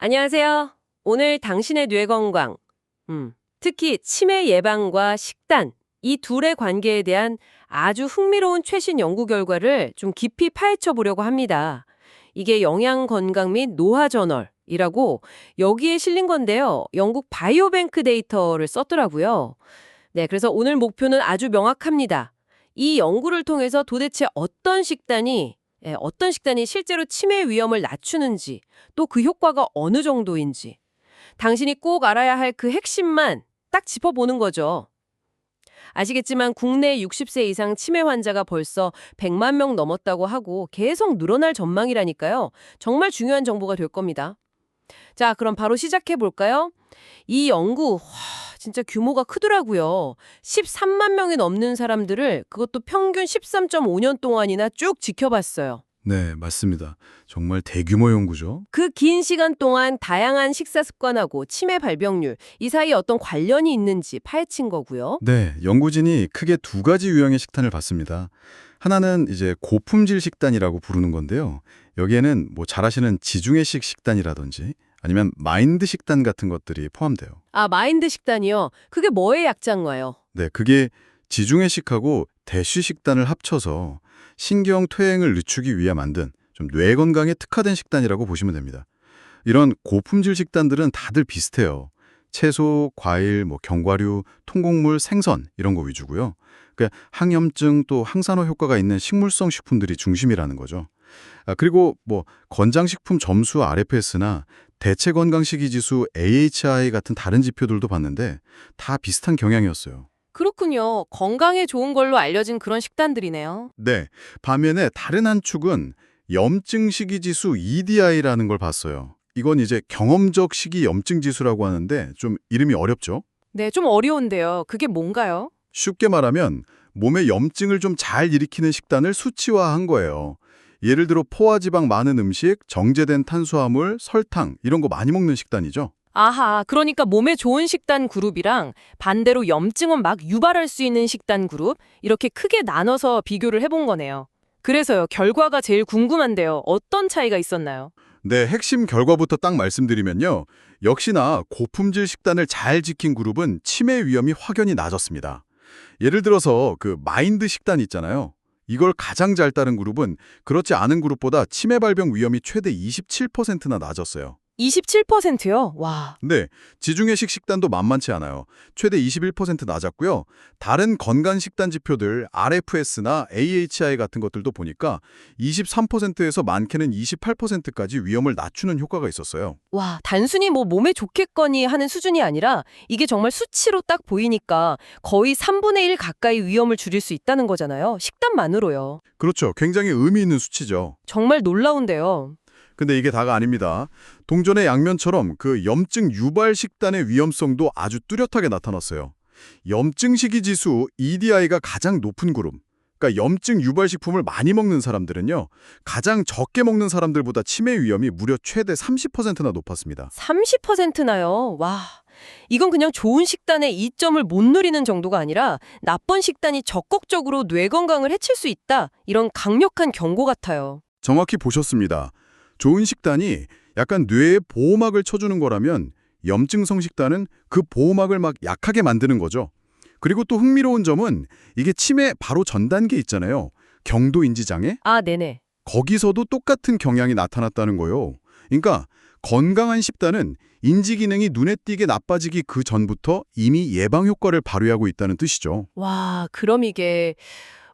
안녕하세요. 오늘 당신의 뇌 건강, 특히 치매 예방과 식단, 이 둘의 관계에 대한 아주 흥미로운 최신 연구 결과를 좀 깊이 파헤쳐 보려고 합니다. 이게 영양 건강 및 노화 저널이라고 여기에 실린 건데요. 영국 바이오뱅크 데이터를 썼더라고요. 네, 그래서 오늘 목표는 아주 명확합니다. 이 연구를 통해서 도대체 어떤 식단이 실제로 치매 위험을 낮추는지, 또 그 효과가 어느 정도인지, 당신이 꼭 알아야 할 그 핵심만 딱 짚어보는 거죠. 아시겠지만 국내 60세 이상 치매 환자가 벌써 100만 명 넘었다고 하고 계속 늘어날 전망이라니까요. 정말 중요한 정보가 될 겁니다. 자, 그럼 바로 시작해 볼까요? 이 연구, 진짜 규모가 크더라고요. 13만 명이 넘는 사람들을 그것도 평균 13.5년 동안이나 쭉 지켜봤어요. 네, 맞습니다. 정말 대규모 연구죠. 그 긴 시간 동안 다양한 식사 습관하고 치매 발병률, 이 사이에 어떤 관련이 있는지 파헤친 거고요. 네, 연구진이 크게 두 가지 유형의 식단을 봤습니다. 하나는 이제 고품질 식단이라고 부르는 건데요. 여기에는 뭐 잘 아시는 지중해식 식단이라든지 아니면 마인드 식단 같은 것들이 포함돼요. 아, 마인드 식단이요? 그게 뭐의 약자인가요? 네, 그게 지중해식하고 대쉬 식단을 합쳐서 신경 퇴행을 늦추기 위해 만든 좀 뇌 건강에 특화된 식단이라고 보시면 됩니다. 이런 고품질 식단들은 다들 비슷해요. 채소, 과일, 견과류, 통곡물, 생선 이런 거 위주고요. 그러니까 항염증 또 항산화 효과가 있는 식물성 식품들이 중심이라는 거죠. 그리고 건강식품 점수 RFS나 대체 건강식이 지수 AHI 같은 다른 지표들도 봤는데 다 비슷한 경향이었어요. 그렇군요. 건강에 좋은 걸로 알려진 그런 식단들이네요. 네, 반면에 다른 한 축은 염증 시기 지수 EDI라는 걸 봤어요. 이건 이제 경험적 시기 염증 지수라고 하는데 좀 이름이 어렵죠? 네, 좀 어려운데요. 그게 뭔가요? 쉽게 말하면 몸에 염증을 좀 잘 일으키는 식단을 수치화한 거예요. 예를 들어 포화지방 많은 음식, 정제된 탄수화물, 설탕 이런 거 많이 먹는 식단이죠. 아하, 그러니까 몸에 좋은 식단 그룹이랑 반대로 염증은 막 유발할 수 있는 식단 그룹, 이렇게 크게 나눠서 비교를 해본 거네요. 그래서요, 결과가 제일 궁금한데요. 어떤 차이가 있었나요? 네, 핵심 결과부터 딱 말씀드리면요. 역시나 고품질 식단을 잘 지킨 그룹은 치매 위험이 확연히 낮았습니다. 예를 들어서 그 마인드 식단 있잖아요. 이걸 가장 잘 따른 그룹은 그렇지 않은 그룹보다 치매 발병 위험이 최대 27%나 낮았어요. 27%요? 와. 네, 지중해식 식단도 만만치 않아요. 최대 21% 낮았고요. 다른 건강 식단 지표들 RFS나 AHI 같은 것들도 보니까 23%에서 많게는 28%까지 위험을 낮추는 효과가 있었어요. 와, 단순히 몸에 좋겠거니 하는 수준이 아니라 이게 정말 수치로 딱 보이니까 거의 3분의 1 가까이 위험을 줄일 수 있다는 거잖아요. 식단만으로요. 그렇죠. 굉장히 의미 있는 수치죠. 정말 놀라운데요. 근데 이게 다가 아닙니다. 동전의 양면처럼 그 염증 유발 식단의 위험성도 아주 뚜렷하게 나타났어요. 염증 시기 지수 EDI가 가장 높은 그룹, 그러니까 염증 유발 식품을 많이 먹는 사람들은요, 가장 적게 먹는 사람들보다 치매 위험이 무려 최대 30%나 높았습니다. 30%나요? 와. 이건 그냥 좋은 식단의 이점을 못 누리는 정도가 아니라 나쁜 식단이 적극적으로 뇌 건강을 해칠 수 있다. 이런 강력한 경고 같아요. 정확히 보셨습니다. 좋은 식단이 약간 뇌에 보호막을 쳐주는 거라면 염증성 식단은 그 보호막을 막 약하게 만드는 거죠. 그리고 또 흥미로운 점은 이게 치매 바로 전 단계 있잖아요. 경도인지장애? 아, 네네. 거기서도 똑같은 경향이 나타났다는 거예요. 그러니까 건강한 식단은 인지 기능이 눈에 띄게 나빠지기 그 전부터 이미 예방 효과를 발휘하고 있다는 뜻이죠. 와, 그럼 이게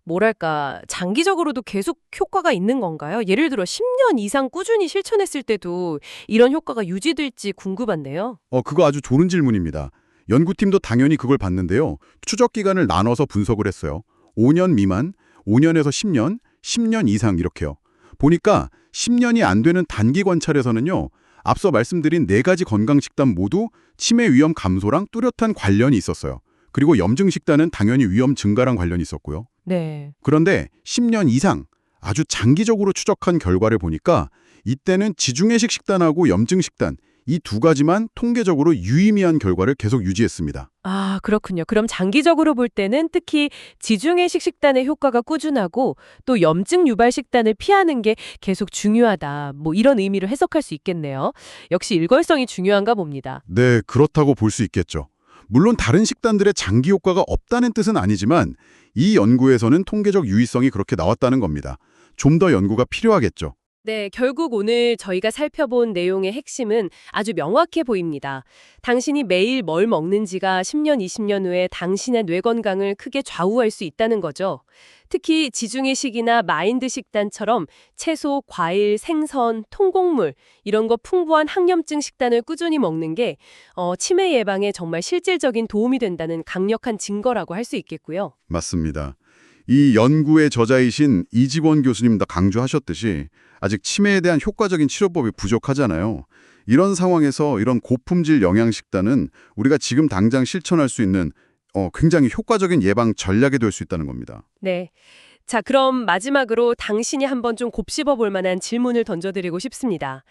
뭐랄까, 장기적으로도 계속 효과가 있는 건가요? 예를 들어 10년 이상 꾸준히 실천했을 때도 이런 효과가 유지될지 궁금한데요. 그거 아주 좋은 질문입니다. 연구팀도 당연히 그걸 봤는데요. 추적 기간을 나눠서 분석을 했어요. 5년 미만, 5년에서 10년, 10년 이상 이렇게요. 보니까 10년이 안 되는 단기 관찰에서는요. 앞서 말씀드린 네 가지 건강 식단 모두 치매 위험 감소랑 뚜렷한 관련이 있었어요. 그리고 염증 식단은 당연히 위험 증가랑 관련이 있었고요. 네. 그런데 10년 이상 아주 장기적으로 추적한 결과를 보니까 이때는 지중해식 식단하고 염증 식단 이 두 가지만 통계적으로 유의미한 결과를 계속 유지했습니다. 아, 그렇군요. 그럼 장기적으로 볼 때는 특히 지중해식 식단의 효과가 꾸준하고 또 염증 유발 식단을 피하는 게 계속 중요하다. 뭐 이런 의미로 해석할 수 있겠네요. 역시 일관성이 중요한가 봅니다. 네, 그렇다고 볼 수 있겠죠. 물론 다른 식단들의 장기 효과가 없다는 뜻은 아니지만 이 연구에서는 통계적 유의성이 그렇게 나왔다는 겁니다. 좀 더 연구가 필요하겠죠. 네, 결국 오늘 저희가 살펴본 내용의 핵심은 아주 명확해 보입니다. 당신이 매일 뭘 먹는지가 10년, 20년 후에 당신의 뇌 건강을 크게 좌우할 수 있다는 거죠. 특히 지중해식이나 마인드 식단처럼 채소, 과일, 생선, 통곡물 이런 거 풍부한 항염증 식단을 꾸준히 먹는 게 치매 예방에 정말 실질적인 도움이 된다는 강력한 증거라고 할 수 있겠고요. 맞습니다. 이 연구의 저자이신 이직원 교수님도 강조하셨듯이 아직 치매에 대한 효과적인 치료법이 부족하잖아요. 이런 상황에서 이런 고품질 영양식단은 우리가 지금 당장 실천할 수 있는 굉장히 효과적인 예방 전략이 될 수 있다는 겁니다. 네. 자, 그럼 마지막으로 당신이 한번 좀 곱씹어 볼 만한 질문을 던져드리고 싶습니다.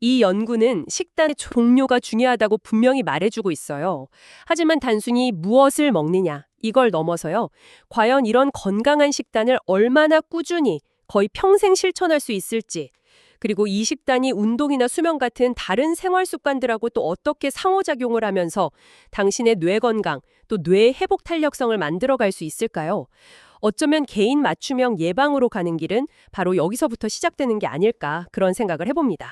이 연구는 식단의 종류가 중요하다고 분명히 말해주고 있어요. 하지만 단순히 무엇을 먹느냐, 이걸 넘어서요. 과연 이런 건강한 식단을 얼마나 꾸준히, 거의 평생 실천할 수 있을지, 그리고 이 식단이 운동이나 수면 같은 다른 생활 습관들하고 또 어떻게 상호작용을 하면서 당신의 뇌 건강, 또 뇌 회복 탄력성을 만들어갈 수 있을까요? 어쩌면 개인 맞춤형 예방으로 가는 길은 바로 여기서부터 시작되는 게 아닐까 그런 생각을 해봅니다.